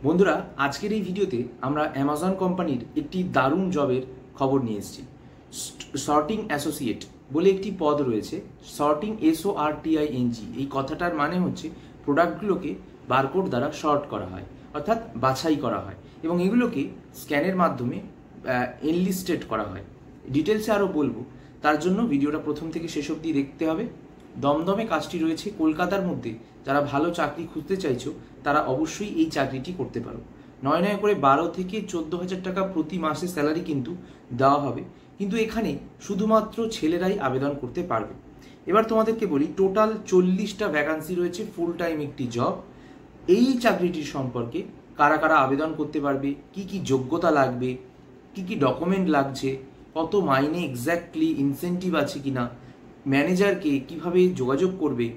বন্ধুরা, আজকের এই ভিডিওতে আমরা অ্যামাজন কোম্পানির একটি দারুণ জবের খবর নিয়ে এসেছি। সর্টিং অ্যাসোসিয়েট বলে একটি পদ রয়েছে। সর্টিং SORTING, এই কথাটার মানে হচ্ছে প্রোডাক্টগুলোকে বারকোড দ্বারা শর্ট করা হয়, অর্থাৎ বাছাই করা হয় এবং এগুলোকে স্ক্যানের মাধ্যমে এনলিস্টেড করা হয়। ডিটেলসে আরও বলবো, তার জন্য ভিডিওটা প্রথম থেকে শেষ অবধি দেখতে হবে। দমদমে কাজটি রয়েছে কলকাতার মধ্যে। যারা ভালো চাকরি খুঁজতে চাইছো তারা অবশ্যই এই চাকরিটি করতে পারো। নয় নয় করে 12 থেকে 14,000 টাকা প্রতি মাসে স্যালারি কিন্তু দেওয়া হবে, কিন্তু এখানে শুধুমাত্র ছেলেরাই আবেদন করতে পারবে। এবার তোমাদেরকে বলি, টোটাল 40টা ভ্যাকান্সি রয়েছে, ফুল টাইম একটি জব। এই চাকরিটির সম্পর্কে কারা কারা আবেদন করতে পারবে, কি কি যোগ্যতা লাগবে, কি কি ডকুমেন্ট লাগছে, কত মাইনে এক্স্যাক্টলি, ইনসেন্টিভ আছে কিনা, ম্যানেজারকে কিভাবে যোগাযোগ করবে,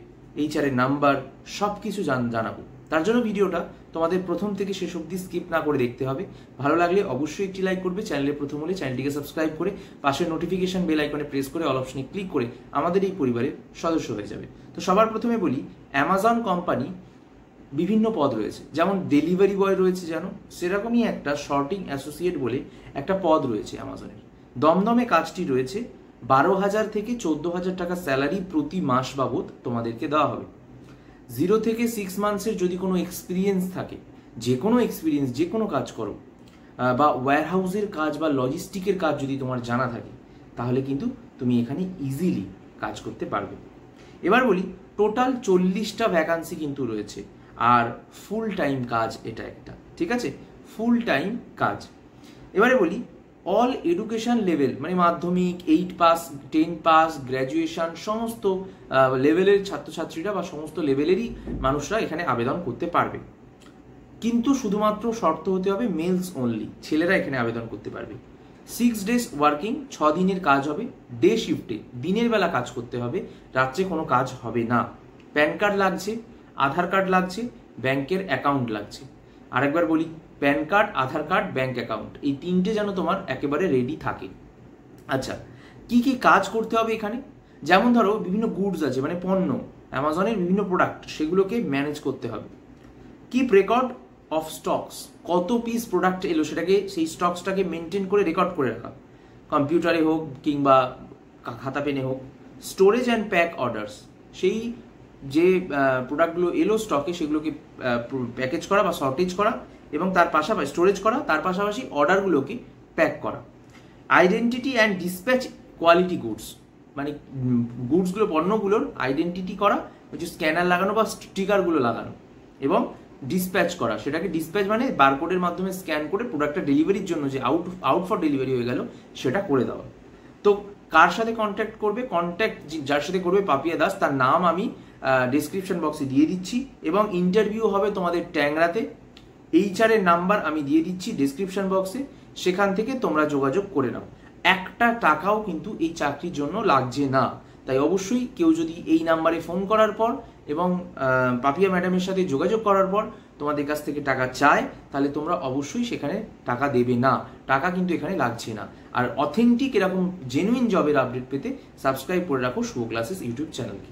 HR-এর নাম্বার, সব কিছু জানাবো। তার জন্য ভিডিওটা তোমাদের প্রথম থেকে শেষ অবধি স্কিপ না করে দেখতে হবে। ভালো লাগলে অবশ্যই একটি লাইক করবে, চ্যানেলে প্রথম হলে চ্যানেলটিকে সাবস্ক্রাইব করে পাশের নোটিফিকেশন বেল আইকনে প্রেস করে অল অপশনে ক্লিক করে আমাদের এই পরিবারের সদস্য হয়ে যাবে। তো সবার প্রথমে বলি, অ্যামাজন কোম্পানি বিভিন্ন পদ রয়েছে, যেমন ডেলিভারি বয় রয়েছে, জানো সেরকমই একটা সর্টিং অ্যাসোসিয়েট বলে একটা পদ রয়েছে অ্যামাজনের। দমদমে কাজটি রয়েছে। 12,000 থেকে 14,000 টাকা স্যালারি প্রতি মাস বাবদ তোমাদেরকে দেওয়া হবে। 0 থেকে 6 মান্থসের যদি কোনো এক্সপিরিয়েন্স থাকে, যে কোনো এক্সপিরিয়েন্স, যে কোনো কাজ করো, বা ওয়্যারহাউসের কাজ বা লজিস্টিকের কাজ যদি তোমার জানা থাকে, তাহলে কিন্তু তুমি এখানে ইজিলি কাজ করতে পারবে। এবার বলি, টোটাল 40টা ভ্যাকান্সি কিন্তু রয়েছে, আর ফুল টাইম কাজ এটা একটা, ঠিক আছে, ফুল টাইম কাজ। এবারে বলি, অল এডুকেশন লেভেল, মানে মাধ্যমিক, 8 পাস, 10 পাস, গ্র্যাজুয়েশন, সমস্ত লেভেলের ছাত্রছাত্রীরা বা সমস্ত লেভেলেরই মানুষরা এখানে আবেদন করতে পারবে। কিন্তু শুধুমাত্র শর্ত হতে হবে মেলস অনলি, ছেলেরা এখানে আবেদন করতে পারবে। 6 ডেজ ওয়ার্কিং, 6 দিনের কাজ হবে, ডে শিফটে, দিনের বেলা কাজ করতে হবে, রাত্রে কোনো কাজ হবে না। প্যান কার্ড লাগছে, আধার কার্ড লাগছে, ব্যাংকের অ্যাকাউন্ট লাগছে। আরেকবার বলি, প্যান কার্ড, আধার কার্ড, ব্যাংক অ্যাকাউন্ট, এই তিনটে যেন তোমার একেবারে রেডি থাকে। আচ্ছা, কি কি কাজ করতে হবে এখানে? যেমন ধরো, বিভিন্ন গুডস আছে, মানে পণ্য, অ্যামাজনের বিভিন্ন প্রোডাক্ট, সেগুলোকে ম্যানেজ করতে হবে। কিপ রেকর্ড অফ স্টকস, কত পিস প্রোডাক্ট এলো সেটাকে, সেই স্টকসটাকে মেনটেন করে রেকর্ড করে রাখা, কম্পিউটারে হোক কিংবা খাতা পেনে হোক। স্টোরেজ অ্যান্ড প্যাক অর্ডার্স, সেই যে প্রোডাক্টগুলো এলো স্টকে সেগুলোকে প্যাকেজ করা বা শর্টেজ করা এবং তার পাশাপাশি স্টোরেজ করা, তার পাশাপাশি অর্ডারগুলোকে প্যাক করা। Identity and dispatch quality goods, মানে গুডসগুলো, পণ্যগুলোর আইডেন্টিটি করা, হচ্ছে স্ক্যানার লাগানো বা স্টিকারগুলো লাগানো, এবং ডিসপ্যাচ করা, সেটাকে ডিসপ্যাচ মানে বারকোডের মাধ্যমে স্ক্যান করে প্রোডাক্টটা ডেলিভারির জন্য যে আউট ফর ডেলিভারি হয়ে গেল সেটা করে দেওয়া। তো কার সাথে কন্ট্যাক্ট করবে? যার সাথে করবে পাপিয়া দাস, তার নাম আমি ডেসক্রিপশন বক্সে দিয়ে দিচ্ছি, এবং ইন্টারভিউ হবে তোমাদের ট্যাংরাতে। HR-এর নাম্বার আমি দিয়ে দিচ্ছি ডেসক্রিপশন বক্সে, সেখান থেকে তোমরা যোগাযোগ করে নাও। একটা টাকাও কিন্তু এই চাকরির জন্য লাগছে না। তাই অবশ্যই কেউ যদি এই নাম্বারে ফোন করার পর এবং পাপিয়া ম্যাডামের সাথে যোগাযোগ করার পর তোমাদের কাছ থেকে টাকা চায়, তাহলে তোমরা অবশ্যই সেখানে টাকা দেবে না। টাকা কিন্তু এখানে লাগছে না। আর অথেন্টিক এরকম জেনুইন জবের আপডেট পেতে সাবস্ক্রাইব করে রাখো শুভ ক্লাসেস ইউটিউব চ্যানেলকে।